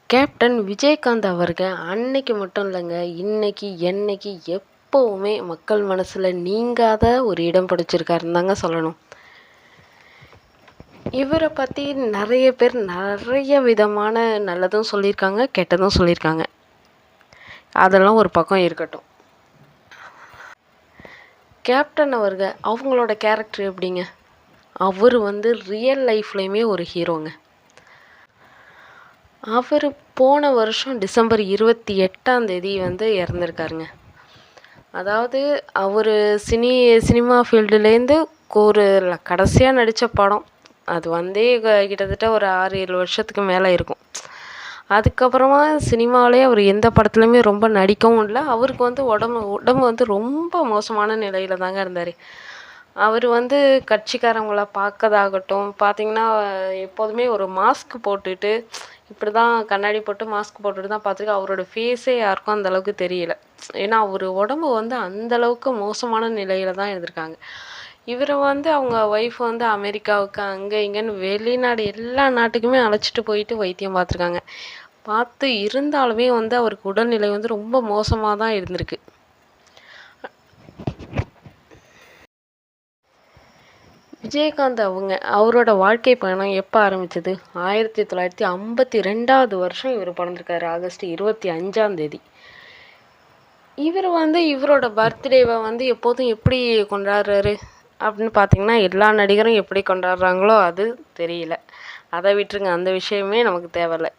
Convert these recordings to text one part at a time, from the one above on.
Captain Vijayakanth அவர்கள் அன்னைக்கு மட்டும் இல்லைங்க, இன்னைக்கு, என்னைக்கு, எப்பவுமே மக்கள் மனசுல நீங்காத ஒரு இடம் பிடிச்சிருக்காருன்னு தாங்க சொல்லணும். இவரை பற்றி நிறைய பேர் நிறைய விதமான நல்லதும் சொல்லியிருக்காங்க, கெட்டதும் சொல்லியிருக்காங்க. அதெல்லாம் ஒரு பக்கம் இருக்கட்டும். கேப்டன் அவர்கள் அவங்களோட கேரக்டர் எப்படிங்க? அவர் ரியல் லைஃப்லேயுமே ஒரு ஹீரோங்க. அவர் போன வருஷம் டிசம்பர் 28 இறந்துருக்காருங்க. அதாவது அவர் சினிமா ஃபீல்டுலேருந்து ஒரு கடைசியாக நடித்த படம் அது கிட்டத்தட்ட ஒரு 6-7 வருஷத்துக்கு மேலே இருக்கும். அதுக்கப்புறமா சினிமாவிலே அவர் எந்த படத்துலையுமே ரொம்ப நடிக்கவும் இல்லை. அவருக்கு உடம்பு ரொம்ப மோசமான நிலையில் தாங்க இருந்தார். அவர் கட்சிக்காரவங்கள பார்க்கறதாகட்டும், பார்த்திங்கன்னா எப்போதுமே ஒரு மாஸ்க் போட்டுட்டு இப்படி தான் கண்ணாடி போட்டு மாஸ்க் போட்டுட்டு தான் பார்த்துருக்கேன். அவரோட ஃபேஸே யாருக்கும் அந்தளவுக்கு தெரியல. ஏன்னா அவர் உடம்பு அந்தளவுக்கு மோசமான நிலையில் தான் இருந்திருக்காங்க. இவர் அவங்க ஒய்ஃப் அமெரிக்காவுக்கு அங்கே இங்கேன்னு வெளிநாடு எல்லா நாட்டுக்குமே அழைச்சிட்டு போயிட்டு வைத்தியம் பார்த்துருக்காங்க. பார்த்து இருந்தாலுமே அவருக்கு உடல்நிலை ரொம்ப மோசமாக தான் இருந்திருக்கு. விஜயகாந்த் அவரோட வாழ்க்கை பயணம் எப்போ ஆரம்பிச்சது? 1952 வருஷம் இவர் பிறந்திருக்காரு. ஆகஸ்ட் 25 இவர் இவரோட பர்த்டேவை எப்போதும் எப்படி கொண்டாடுறாரு அப்படின்னு பார்த்தீங்கன்னா, எல்லா நடிகரும் எப்படி கொண்டாடுறாங்களோ அது தெரியல. அதை விட்டுருங்க, அந்த விஷயமே நமக்கு தேவையில்லை.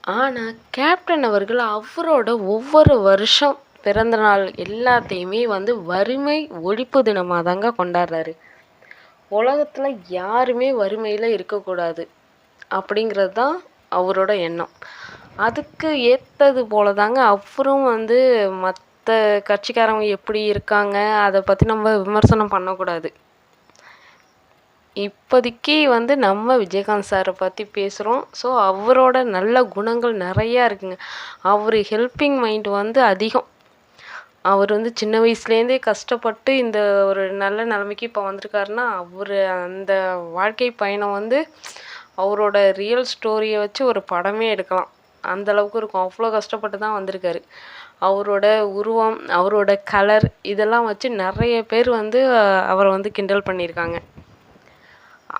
ஆனால் கேப்டன் அவர்கள் அவரோட ஒவ்வொரு வருஷம் பிறந்த நாள் எல்லாத்தையுமே வறுமை ஒழிப்பு தினமாக தாங்க கொண்டாடுறாரு. உலகத்தில் யாருமே வறுமையில் இருக்கக்கூடாது அப்படிங்கிறது தான் அவரோட எண்ணம். அதுக்கு ஏற்றது போல தாங்க அவரும் மற்ற கட்சிக்காரங்க எப்படி இருக்காங்க அதை பற்றி நம்ம விமர்சனம் பண்ணக்கூடாது. இப்போதைக்கு நம்ம விஜயகாந்த் சாரை பற்றி பேசுகிறோம். ஸோ அவரோட நல்ல குணங்கள் நிறையா இருக்குங்க. அவர் ஹெல்பிங் மைண்டு அதிகம். அவர் சின்ன வயசுலேருந்தே கஷ்டப்பட்டு இந்த ஒரு நல்ல நிலைமைக்கு இப்போ வந்திருக்காருன்னா, அவர் அந்த வாழ்க்கை பயணம் அவரோட ரியல் ஸ்டோரியை வச்சு ஒரு படமே எடுக்கலாம். அந்தளவுக்கு இருக்கும். அவ்வளோ கஷ்டப்பட்டு தான் வந்திருக்காரு. அவரோட உருவம், அவரோட கலர் இதெல்லாம் வச்சு நிறைய பேர் அவரை கிண்டல் பண்ணியிருக்காங்க.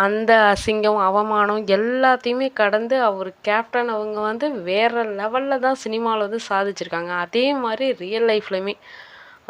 அந்த அசிங்கம், அவமானம் எல்லாத்தையுமே கடந்து அவர் கேப்டன் அவங்க வேறு லெவலில் தான் சினிமாவில் சாதிச்சிருக்காங்க. அதே மாதிரி ரியல் லைஃப்லையுமே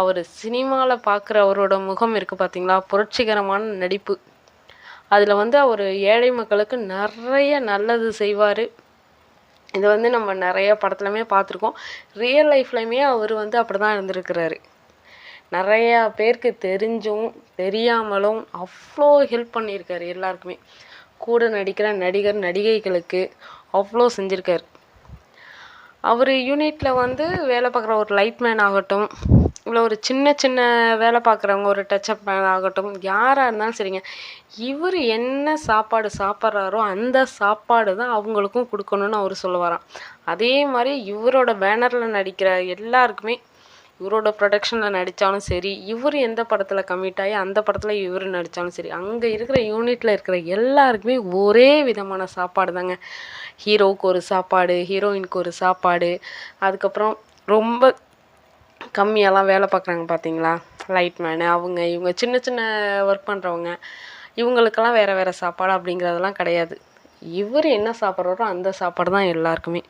அவர் சினிமாவில் பார்க்குற அவரோட முகம் இருக்குது பார்த்தீங்களா, புரட்சிகரமான நடிப்பு. அதில் அவர் ஏழை மக்களுக்கு நிறைய நல்லது செய்வார். இதை நம்ம நிறைய படத்துலையுமே பார்த்துருக்கோம். ரியல் லைஃப்லையுமே அவர் அப்படி தான் இருந்திருக்கிறாரு. நிறையா பேருக்கு தெரிஞ்சும் தெரியாமலும் அவ்வளோ ஹெல்ப் பண்ணியிருக்காரு. எல்லாருக்குமே கூட நடிக்கிற நடிகர் நடிகைகளுக்கு அவ்வளோ செஞ்சுருக்காரு. அவர் யூனிட்டில் வேலை பார்க்குற ஒரு லைட்மேன் ஆகட்டும், இல்லை ஒரு சின்ன சின்ன வேலை பார்க்குறவங்க, ஒரு டச்சப் மேன் ஆகட்டும், யாராக இருந்தாலும் சரிங்க, இவர் என்ன சாப்பாடு சாப்பிட்றாரோ அந்த சாப்பாடு தான் அவங்களுக்கும் கொடுக்கணுன்னு அவர் சொல்லுவாராம். அதே மாதிரி இவரோட பேனரில் நடிக்கிற எல்லாருக்குமே, இவரோட ப்ரொடக்ஷனில் நடித்தாலும் சரி, இவர் எந்த படத்தில் கமிட் ஆகி அந்த படத்தில் இவர் நடித்தாலும் சரி, அங்கே இருக்கிற யூனிட்டில் இருக்கிற எல்லாருக்குமே ஒரே விதமான சாப்பாடு தாங்க. ஹீரோவுக்கு ஒரு சாப்பாடு, ஹீரோயினுக்கு ஒரு சாப்பாடு, அதுக்கப்புறம் ரொம்ப கம்மியாலாம் வேலை பார்க்குறாங்க பார்த்தீங்களா, லைட்மேனு, அவங்க இவங்க சின்ன சின்ன ஒர்க் பண்ணுறவங்க, இவங்களுக்கெல்லாம் வேறு வேறு சாப்பாடு அப்படிங்கிறதெல்லாம் கிடையாது. இவர் என்ன சாப்பிட்றாரோ அந்த சாப்பாடு தான் எல்லாருக்குமே.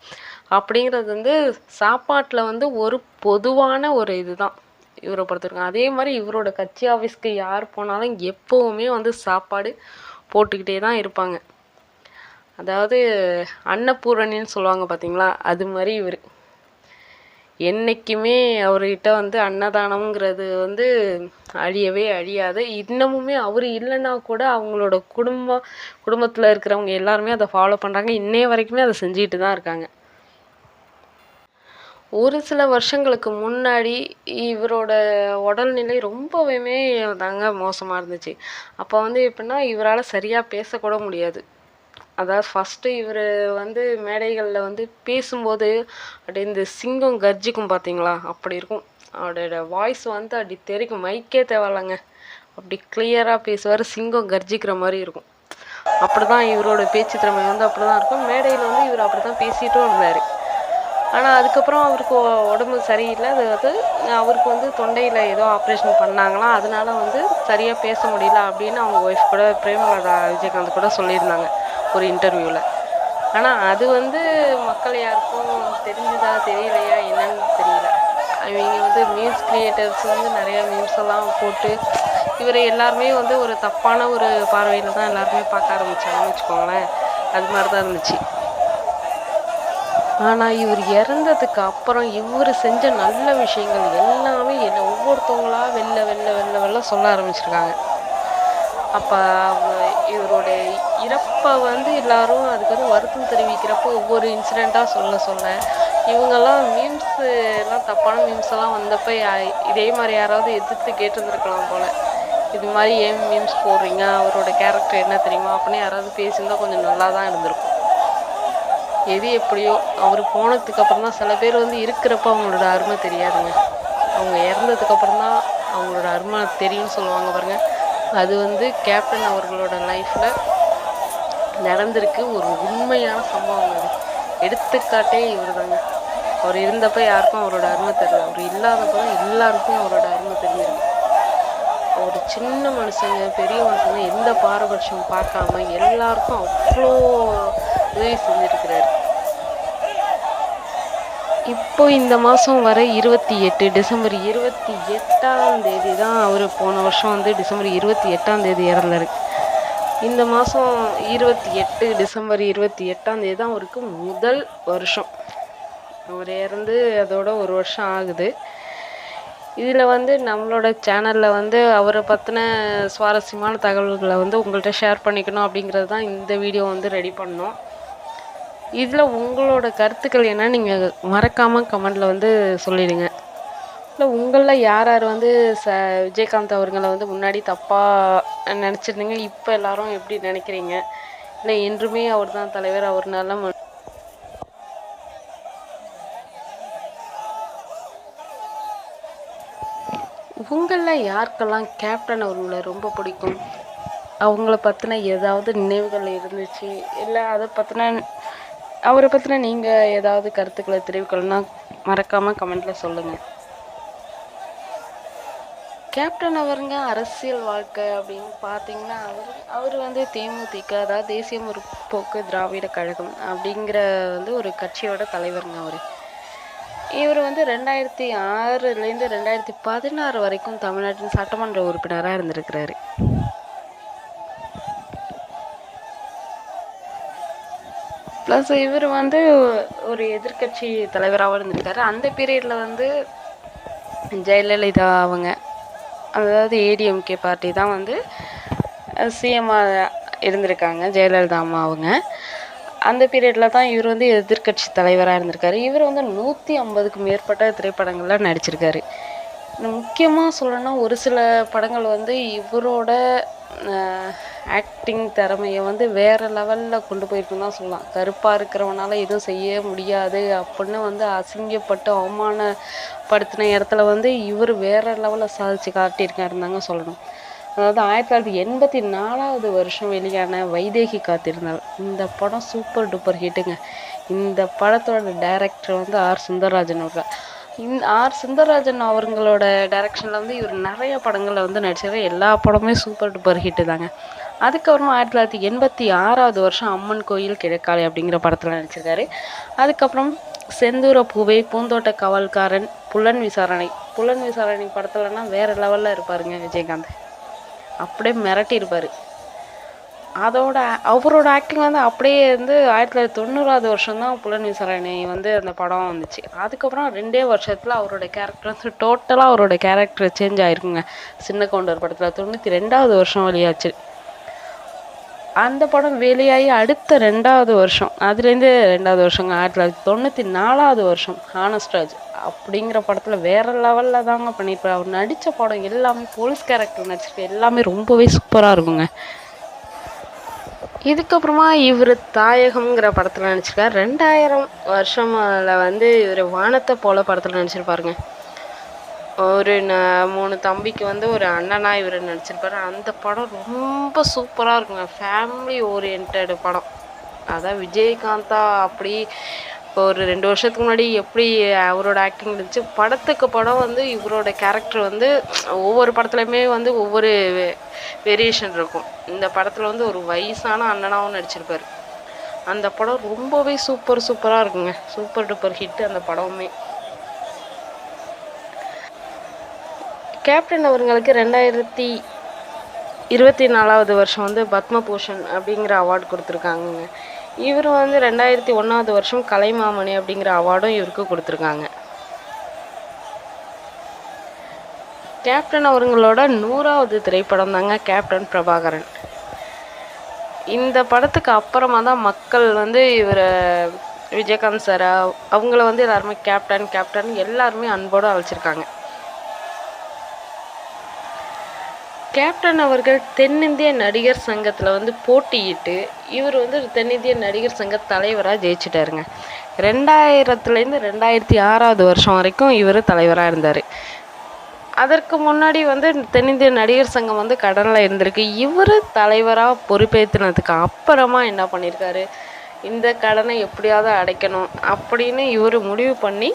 அப்படிங்கிறது சாப்பாட்டில் ஒரு பொதுவான ஒரு இது தான் இவரை பொறுத்தவரைக்கும். அதே மாதிரி இவரோட கட்சி ஆஃபீஸ்க்கு யார் போனாலும் எப்போவுமே சாப்பாடு போட்டுக்கிட்டே தான் இருப்பாங்க. அதாவது அன்னபூரணின்னு சொல்லுவாங்க பார்த்தீங்களா, அது மாதிரி இவர் என்றைக்குமே அவர்கிட்ட அன்னதானம்ங்கிறது அழியவே அழியாது. இன்னமுமே அவர் இல்லைன்னா கூட அவங்களோட குடும்பத்தில் இருக்கிறவங்க எல்லாருமே அதை ஃபாலோ பண்ணுறாங்க. இன்னைய வரைக்குமே அதை செஞ்சுக்கிட்டு தான் இருக்காங்க. ஒரு சில வருஷங்களுக்கு முன்னாடி இவரோட உடல்நிலை ரொம்பவுமே தாங்க மோசமாக இருந்துச்சு. அப்போ எப்படின்னா இவரால் சரியாக பேசக்கூட முடியாது. அதாவது ஃபஸ்ட்டு இவர் மேடைகளில் பேசும்போது அப்படியே இந்த சிங்கம் கர்ஜிக்கும் பார்த்தீங்களா, அப்படி இருக்கும். அவரோட வாய்ஸ் அப்படி தெரிக்கும், மைக்கே தேவையில்லைங்க, அப்படி கிளியராக பேசுவார். சிங்கம் கர்ஜிக்கிற மாதிரி இருக்கும். அப்படி தான் இவரோட பேச்சு திறமை வந்து அப்படி தான் இருக்கும். மேடையில் வந்து இவர் அப்படி தான் பேசிகிட்டும் இருந்தார். ஆனால் அதுக்கப்புறம் அவருக்கு உடம்பு சரியில்லை. அது வந்து அவருக்கு வந்து தொண்டையில் ஏதோ ஆப்ரேஷன் பண்ணாங்களாம். அதனால வந்து சரியாக பேச முடியல அப்படின்னு அவங்க ஒய்ஃப் கூட பிரேமலதா விஜயகாந்த் கூட சொல்லியிருந்தாங்க ஒரு இன்டர்வியூவில். ஆனால் அது வந்து மக்கள் யாருக்கும் தெரிஞ்சுதா தெரியலையா என்னன்னு தெரியல. அவங்க வந்து மீம்ஸ் கிரியேட்டர்ஸ் வந்து நிறையா மீம்ஸ் எல்லாம் போட்டு இவரை எல்லாருமே வந்து ஒரு தப்பான ஒரு பார்வையில் தான் எல்லாருமே பார்க்க ஆரம்பித்தாங்கன்னு வச்சுக்கோங்களேன். அது மாதிரி தான் இருந்துச்சு. ஆனால் இவர் இறந்ததுக்கு அப்புறம் இவர் செஞ்ச நல்ல விஷயங்கள் எல்லாமே ஒவ்வொருத்தவங்களா வெளில சொல்ல ஆரம்பிச்சிருக்காங்க. அப்போ இவருடைய இறப்பை வந்து எல்லாரும் அதுக்கு வந்து வருத்தம் தெரிவிக்கிறப்போ ஒவ்வொரு இன்சிடெண்ட்டாக சொல்ல இவங்கெல்லாம் மீம்ஸ் எல்லாம் தப்பான மீம்ஸ் எல்லாம் வந்தப்போ இதே மாதிரி யாராவது எதிர்த்து கேட்டுருந்துருக்கலாம் போல். இது மாதிரி ஏன் மீம்ஸ் போடுறீங்க, அவரோட கேரக்டர் என்ன தெரியுமா அப்படின்னு யாராவது பேசியிருந்தால் கொஞ்சம் நல்லா தான் இருந்திருக்கும். எது எப்படியோ அவர் போனதுக்கு அப்புறம் தான் சில பேர் வந்து இருக்கிறப்ப அவங்களோட அருமை தெரியாதுங்க. அவங்க இறந்ததுக்கப்புறம் தான் அவங்களோட அருமை தெரியும்னு சொல்லுவாங்க பாருங்க. அது வந்து கேப்டன் அவர்களோட லைஃப்பில் நடந்திருக்கு. ஒரு உண்மையான சம்பவம். அது எடுத்துக்காட்டே இவர் தாங்க. அவர் இருந்தப்போ யாருக்கும் அவரோட அருமை தெரியல. அவர் இல்லாதப்போ எல்லாருக்கும் அவரோட அருமை தெரிஞ்சிருக்கு. ஒரு சின்ன மனுஷங்க பெரிய மனுஷங்க எந்த பாரபட்சம் பார்க்காம எல்லாருக்கும் அவ்வளோ உதவி செஞ்சுருக்கிறாரு. இப்போ இந்த மாதம் வர 28 டிசம்பர் 28 தான் அவர் போன வருஷம் வந்து டிசம்பர் 28 இறந்தார். இந்த மாதம் 28 டிசம்பர் 28 தான் அவருக்கு முதல் வருஷம். அவர் இறந்து அதோட ஒரு வருஷம் ஆகுது. இதில் வந்து நம்மளோட சேனலில் வந்து அவரை பற்றின சுவாரஸ்யமான தகவல்களை வந்து உங்கள்கிட்ட ஷேர் பண்ணிக்கணும் அப்படிங்கிறது தான் இந்த வீடியோ வந்து ரெடி பண்ணோம். இதில் உங்களோட கருத்துக்கள் என்ன நீங்கள் மறக்காமல் கமெண்டில் வந்து சொல்லிடுங்க. இல்லை உங்களில் யார் யார் வந்து விஜயகாந்த் அவர்களை வந்து முன்னாடி தப்பாக நினச்சிருந்தீங்க, இப்போ எல்லாரும் எப்படி நினைக்கிறீங்க? இல்லை என்றுமே அவர் தான் தலைவர், அவர்னால உங்களில் யாருக்கெல்லாம் கேப்டன் அவர்களை ரொம்ப பிடிக்கும், அவங்கள பற்றின ஏதாவது நினைவுகள் இருந்துச்சு, இல்லை அதை பற்றின அவரை பற்றின நீங்கள் ஏதாவது கருத்துக்களை தெரிவிக்கணும்னா மறக்காமல் கமெண்ட்டில் சொல்லுங்கள். கேப்டன் அவருங்க அரசியல் வாழ்க்கை அப்படின்னு பார்த்தீங்கன்னா அவர் வந்து தேமுதிக, அதாவது தேசிய முற்போக்கு திராவிட கழகம் அப்படிங்கிற வந்து ஒரு கட்சியோட தலைவருங்க. இவர் வந்து 2006லேருந்து 2016 வரைக்கும் தமிழ்நாட்டின் சட்டமன்ற உறுப்பினராக இருந்திருக்கிறாரு. ப்ளஸ் இவர் வந்து ஒரு எதிர்கட்சி தலைவராகவும் இருந்திருக்காரு. அந்த பீரியடில் வந்து ஜெயலலிதா அவங்க, அதாவது ஏடிஎம்கே பார்ட்டி தான் வந்து சிஎம்மாக இருந்திருக்காங்க, ஜெயலலிதா அம்மா அவங்க. அந்த பீரியடில் தான் இவர் வந்து எதிர்கட்சி தலைவராக இருந்திருக்காரு. இவர் வந்து 150க்கும் மேற்பட்ட திரைப்படங்களில் நடிச்சிருக்காரு. முக்கியமாக சொல்லணும்னா ஒரு சில படங்கள் வந்து இவரோட ஆக்டிங் திறமையை வந்து வேறு லெவலில் கொண்டு போயிருக்குன்னு தான் சொல்லலாம். கருப்பாக இருக்கிறவனால எதுவும் செய்ய முடியாது அப்படின்னு வந்து அசிங்கப்பட்டு அவமானப்படுத்தின இடத்துல வந்து இவர் வேறு லெவலில் சாதிச்சு காட்டியிருக்காருந்தாங்க சொல்லணும். அதாவது 1984 வெளியான வைதேகி காத்திருந்தாள் இந்த படம் சூப்பர் டூப்பர் ஹிட்டுங்க. இந்த படத்தோட டைரக்டர் வந்து சுந்தரராஜன் அவர்கள். சுந்தரராஜன் அவங்களோட டைரக்ஷனில் வந்து இவர் நிறைய படங்களில் வந்து நடிச்சிருக்காரு. எல்லா படமே சூப்பர் டூப்பர் ஹிட்டு தாங்க. அதுக்கப்புறமா 1986 அம்மன் கோயில் கிழக்காலை அப்படிங்கிற படத்தில் நடிச்சிருக்காரு. அதுக்கப்புறம் செந்தூர பூவை, பூந்தோட்ட காவல்காரன், புலன் விசாரணை படத்துலனா வேறு லெவலில் இருப்பாருங்க விஜயகாந்த். அப்படியே மிரட்டியிருப்பார். அதோட அவரோட ஆக்டிங் வந்து அப்படியே வந்து 1990 தான் புலன் விசாரணை வந்து அந்த படம் வந்துச்சு. அதுக்கப்புறம் 2 வருஷத்தில் அவரோட கேரக்டர் வந்து டோட்டலாக அவரோட கேரக்டர் சேஞ்ச் ஆகிருக்குங்க. சின்ன கவுண்டர் படத்தில் 92 வெளியாச்சு. அந்த படம் வெளியாகி அடுத்த 2வது வருஷம், அதுலேருந்து 2வது வருஷங்க 1994 ஹானஸ்ட்ராஜ் அப்படிங்கிற படத்தில் வேறு லெவலில் தாங்க பண்ணியிருப்பார். அவர் நடித்த படம் எல்லாமே போலீஸ் கேரக்டர் நடிச்சிருக்கு, எல்லாமே ரொம்பவே சூப்பராக இருக்குங்க. இதுக்கப்புறமா இவர் தாயகம்ங்கிற படத்தில் நடிச்சிருக்கார். 2000 வந்து இவர் வானத்தை போல படத்தில் நடிச்சிருப்பாருங்க. ஒரு 3 தம்பிக்கு வந்து ஒரு அண்ணனா இவர் நடிச்சிருப்பாரு. அந்த படம் ரொம்ப சூப்பராக இருக்குங்க. ஃபேமிலி ஓரியன்டட் படம். அதான் விஜயகாந்தா அப்படி இப்போ ஒரு 2 வருஷத்துக்கு முன்னாடி எப்படி அவரோட ஆக்டிங் இருந்துச்சு, படத்துக்கு படம் வந்து இவரோட கேரக்டர் வந்து ஒவ்வொரு படத்துலையுமே வந்து ஒவ்வொரு வேரியேஷன் இருக்கும். இந்த படத்தில் வந்து ஒரு வயசான அண்ணனாவும் நடிச்சிருப்பார். அந்த படம் ரொம்பவே சூப்பராக இருக்குங்க. சூப்பர் டூப்பர் ஹிட் அந்த படமுமே. கேப்டன் அவர்களுக்கு 2024 வருஷம் வந்து பத்மபூஷன் அப்படிங்கிற அவார்டு கொடுத்துருக்காங்கங்க. இவர் வந்து 2001 வருஷம் கலைமாமணி அப்படிங்கிற அவார்டும் இவருக்கு கொடுத்துருக்காங்க. கேப்டன் அவர்களோட 100வது திரைப்படம் தாங்க கேப்டன் பிரபாகரன். இந்த படத்துக்கு அப்புறமா தான் மக்கள் வந்து இவரை விஜயகாந்த் சார் அவங்கள வந்து எல்லாருமே கேப்டன் எல்லாருமே அன்போடு அழைச்சிருக்காங்க. கேப்டன் அவர்கள் தென்னிந்திய நடிகர் சங்கத்தில் வந்து போட்டியிட்டு இவர் வந்து தென்னிந்திய நடிகர் சங்க தலைவராக ஜெயிச்சிட்டாருங்க. 2000லேருந்து 2006 வருஷம் வரைக்கும் இவர் தலைவராக இருந்தார். அதற்கு முன்னாடி வந்து தென்னிந்திய நடிகர் சங்கம் வந்து கடனில் இருந்திருக்கு. இவர் தலைவராக பொறுப்பேற்றினதுக்கு அப்புறமா என்ன பண்ணியிருக்காரு, இந்த கடனை எப்படியாவது அடைக்கணும் அப்படின்னு இவர் முடிவு பண்ணி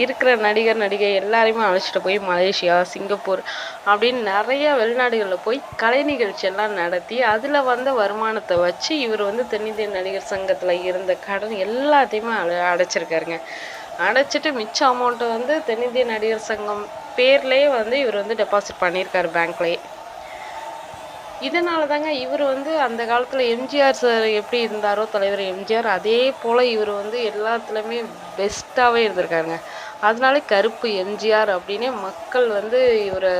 இருக்கிற நடிகை எல்லாரையுமே அழைச்சிட்டு போய் மலேசியா, சிங்கப்பூர் அப்படின்னு நிறைய வெளிநாடுகளில் போய் கலை நிகழ்ச்சியெல்லாம் நடத்தி அதில் வந்த வருமானத்தை வச்சு இவர் வந்து தென்னிந்திய நடிகர் சங்கத்தில் இருந்த கடன் எல்லாத்தையுமே அடைச்சிருக்காருங்க. அடைச்சிட்டு மிச்ச அமௌண்ட்டை வந்து தென்னிந்திய நடிகர் சங்கம் பேர்லேயே வந்து இவர் வந்து டெபாசிட் பண்ணியிருக்காரு பேங்க்லேயே. இதனால தாங்க இவர் வந்து அந்த காலத்தில் எம்ஜிஆர் சார் எப்படி இருந்தாரோ தலைவர் எம்ஜிஆர், அதே போல் இவர் வந்து எல்லாத்துலேயுமே பெஸ்ட்டாகவே இருந்திருக்காருங்க. அதனால கருப்பு எம்ஜிஆர் அப்படின்னே மக்கள் வந்து இவரை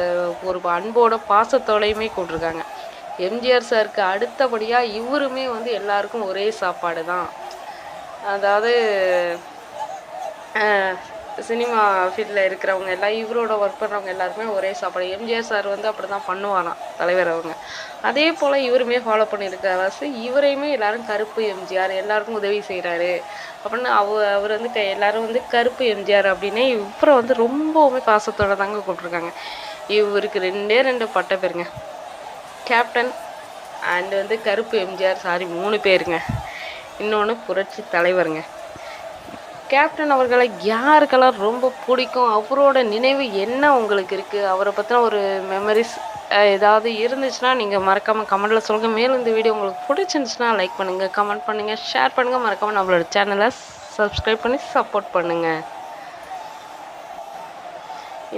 ஒரு அன்போட பாசத்தோடையுமே கூப்பிட்ருக்காங்க. எம்ஜிஆர் சாருக்கு அடுத்தபடியாக இவருமே வந்து எல்லாருக்கும் ஒரே சாப்பாடு தான். அதாவது சினிமா ஃபீல்டில் இருக்கிறவங்க எல்லாம் இவரோட ஒர்க் பண்ணுறவங்க எல்லாருமே ஒரே சாப்பாடு. எம்ஜிஆர் சார் வந்து அப்படி தான் பண்ணுவாராம் தலைவர் அவங்க. அதே போல் இவருமே ஃபாலோ பண்ணியிருக்காரு. இவரையுமே எல்லாரும் கருப்பு எம்ஜிஆர், எல்லாருக்கும் உதவி செய்கிறாரு அப்படின்னு அவர் வந்து எல்லாரும் வந்து கருப்பு எம்ஜிஆர் அப்படின்னே இவரை வந்து ரொம்பவுமே பாசத்தோடு தாங்க கூப்பிட்ருக்காங்க. இவருக்கு 2 பட்ட பேருங்க, கேப்டன் அண்டு வந்து கருப்பு எம்ஜிஆர். 3 பேருங்க. இன்னொன்று புரட்சி தலைவருங்க. கேப்டன் அவர்களை யாருக்கெல்லாம் ரொம்ப பிடிக்கும், அவரோட நினைவு என்ன உங்களுக்கு இருக்குது, அவரை பற்றின ஒரு மெமரிஸ் ஏதாவது இருந்துச்சுன்னா நீங்கள் மறக்காமல் கமெண்ட்டில் சொல்லுங்கள். மேலும் இந்த வீடியோ உங்களுக்கு பிடிச்சிருந்துச்சுன்னா லைக் பண்ணுங்கள், கமெண்ட் பண்ணுங்கள், ஷேர் பண்ணுங்கள். மறக்காமல் நம்மளோட சேனலை சப்ஸ்கிரைப் பண்ணி சப்போர்ட் பண்ணுங்கள்.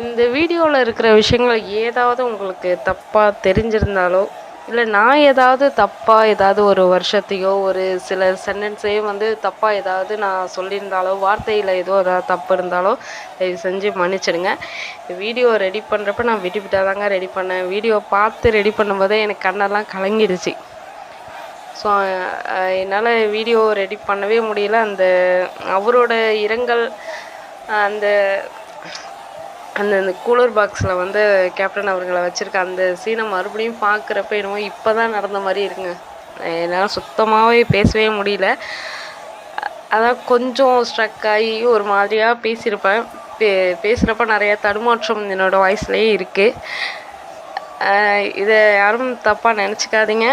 இந்த வீடியோவில் இருக்கிற விஷயங்கள் ஏதாவது உங்களுக்கு தப்பாக தெரிஞ்சிருந்தாலோ, இல்லை நான் ஏதாவது தப்பாக ஏதாவது ஒரு வருஷத்தையோ ஒரு சில சென்டென்ஸையோ வந்து தப்பாக ஏதாவது நான் சொல்லியிருந்தாலோ, வார்த்தையில் ஏதோ ஏதாவது தப்பு இருந்தாலோ தயவு செஞ்சு மன்னிச்சிடுங்க. வீடியோ ரெடி பண்ணுறப்ப நான் விட்டு தாங்க ரெடி பண்ணேன். வீடியோ பார்த்து ரெடி பண்ணும்போதே எனக்கு கண்ணெல்லாம் கலங்கிடுச்சு. ஸோ என்னால் வீடியோ ரெடி பண்ணவே முடியல. அந்த அவரோட இரங்கல் அந்த அந்த கூலர் பாக்ஸில் வந்து கேப்டன் அவர்களை வச்சுருக்க அந்த சீனை மறுபடியும் பார்க்குறப்ப என்னமோ இப்போ தான் நடந்த மாதிரி இருக்குங்க. என்னால் சுத்தமாகவே பேசவே முடியல. அதான் கொஞ்சம் ஸ்ட்ரக் ஆகி ஒரு மாதிரியாக பேசியிருப்பேன். பேசுகிறப்ப நிறையா தடுமாற்றம் என்னோடய வாய்ஸ்லேயே இருக்குது. இதை யாரும் தப்பாக நினச்சிக்காதீங்க.